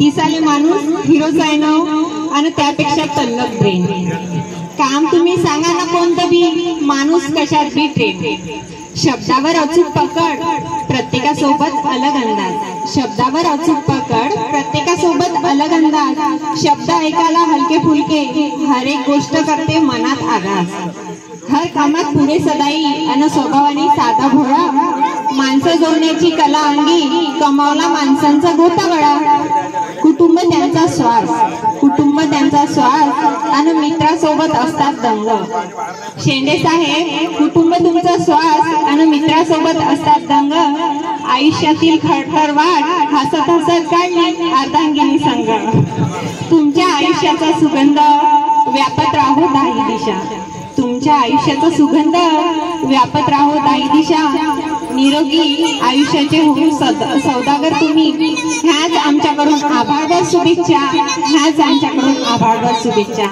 दिसाले माणूस हिरोच आहे ना आणि त्यापेक्षा तल्लक ब्रेन. काम तुम्ही सांगा ना कोणतं बी, माणूस कशात बी ट्रेन. शब्दावर अचूक पकड, प्रत्येकासोबत अलग अंदाज. शब्दावर अचूक पकड, प्रत्येकासोबत अलग अंदाज. शब्द ऐकायला हलके फुलके, हर एक गोष्ट करते मनात आघात. हर कामात पुढे सदाई अन स्वभावाने साधा भोळा. माणसं जोडण्याची कला अंगी, कमावला माणसांचा गोतावळा. कुटुंब त्यांचा श्वास, कुटुंब त्यांचा श्वास आणि मित्रासोबत असतात दंग. शेंडे साहेब, कुटुंब तुमचा श्वास आणि मित्रासोबत असतात दंग. आयुष्यातील खडतर वाट हसत हसत काढली अर्धांगिनी संग. तुमच्या आयुष्याचा सुगंध व्यापत राहो दाही दिशा. तुमच्या आयुष्याचा सुगंध व्यापत राहो दाही दिशा. निरोगी आयुष्याचे होऊ सौदागर तुम्ही. ह्याच आमच्याकडून आभारभर शुभेच्छा, ह्याच आमच्याकडून आभारभर शुभेच्छा.